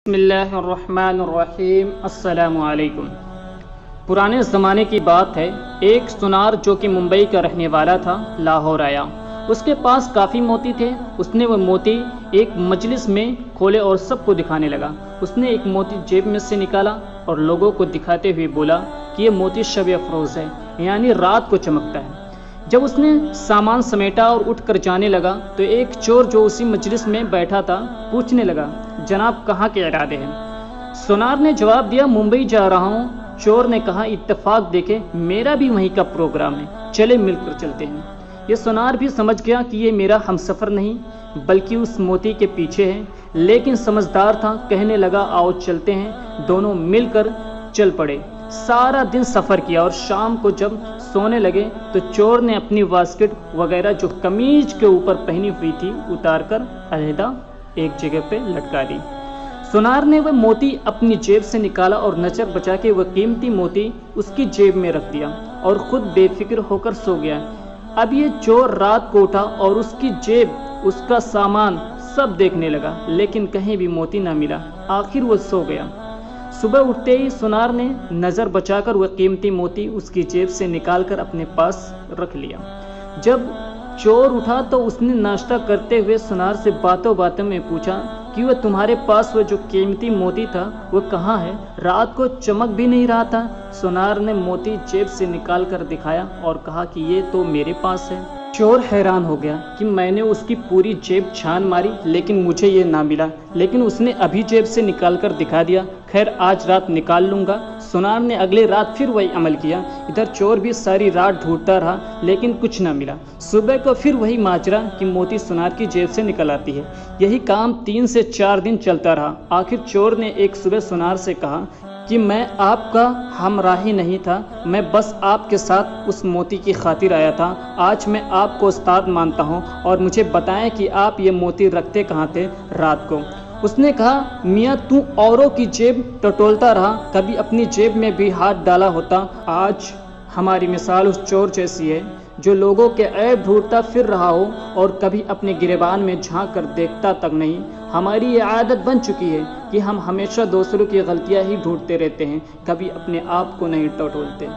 بسم اللہ الرحمن الرحیم۔ السلام علیکم۔ پرانے زمانے کی بات ہے، ایک سونار جو کہ ممبئی کا رہنے والا تھا لاہور آیا۔ اس کے پاس کافی موتی تھے۔ اس نے وہ موتی ایک مجلس میں کھولے اور سب کو دکھانے لگا۔ اس نے ایک موتی جیب میں سے نکالا اور لوگوں کو دکھاتے ہوئے بولا کہ یہ موتی شب افروز ہے، یعنی رات کو چمکتا ہے۔ جب اس نے سامان سمیٹا اور اٹھ کر جانے لگا تو ایک چور جو اسی مجلس میں بیٹھا تھا پوچھنے لگا، جناب کہاں کے ارادے ہیں؟ سونار نے جواب دیا، ممبئی جا رہا ہوں۔ چور نے کہا، اتفاق دیکھے میرا بھی وہیں کا پروگرام ہے، چلے مل کر چلتے ہیں۔ یہ سونار بھی سمجھ گیا کہ یہ میرا ہمسفر نہیں بلکہ اس موتی کے پیچھے ہے، لیکن سمجھدار تھا، کہنے لگا آؤ چلتے ہیں۔ دونوں مل کر چل پڑے۔ سارا دن سفر کیا اور شام کو جب سونے لگے تو چور نے اپنی واسکٹ وغیرہ جو قمیض کے اوپر پہنی ہوئی تھی اتار کر علیحدہ ایک جگہ پہ لٹکا دی۔ سونار نے وہ موتی اپنی جیب سے نکالا اور نظر بچا کے وہ قیمتی موتی اس کی جیب میں رکھ دیا اور خود بے فکر ہو کر سو گیا۔ اب یہ چور رات کو اٹھا اور اس کی جیب، اس کا سامان سب دیکھنے لگا، لیکن کہیں بھی موتی نہ ملا۔ آخر وہ سو گیا۔ صبح اٹھتے ہی سونار نے نظر بچا کر وہ قیمتی موتی اس کی جیب سے نکال کر اپنے پاس رکھ لیا۔ جب چور اٹھا تو اس نے ناشتہ کرتے ہوئے سونار سے باتوں باتوں میں پوچھا کہ وہ تمہارے پاس وہ جو قیمتی موتی تھا وہ کہاں ہے؟ رات کو چمک بھی نہیں رہا تھا۔ سونار نے موتی جیب سے نکال کر دکھایا اور کہا کہ یہ تو میرے پاس ہے۔ چور حیران ہو گیا کہ میں نے اس کی پوری جیب چھان ماری لیکن مجھے یہ نہ ملا، لیکن اس نے ابھی جیب سے نکال کر دکھا دیا، خیر آج رات نکال لوں گا۔ سونار نے اگلے رات پھر وہی عمل کیا۔ ادھر چور بھی ساری رات ڈھونڈتا رہا لیکن کچھ نہ ملا۔ صبح کو پھر وہی ماجرا کہ موتی سونار کی جیب سے نکل آتی ہے۔ یہی کام 3 سے 4 دن چلتا رہا۔ آخر چور نے ایک صبح سونار سے کہا کہ میں آپ کا ہمراہی نہیں تھا، میں بس آپ کے ساتھ اس موتی کی خاطر آیا تھا۔ آج میں آپ کو استاد مانتا ہوں اور مجھے بتائیں کہ آپ یہ موتی رکھتے کہاں تھے رات کو؟ اس نے کہا، میاں تو اوروں کی جیب ٹٹولتا رہا، کبھی اپنی جیب میں بھی ہاتھ ڈالا ہوتا۔ آج ہماری مثال اس چور جیسی ہے جو لوگوں کے عیب ڈھونڈتا پھر رہا ہو اور کبھی اپنے گریبان میں جھانک کر دیکھتا تک نہیں۔ ہماری یہ عادت بن چکی ہے کہ ہم ہمیشہ دوسروں کی غلطیاں ہی ڈھونڈتے رہتے ہیں، کبھی اپنے آپ کو نہیں ٹٹولتے۔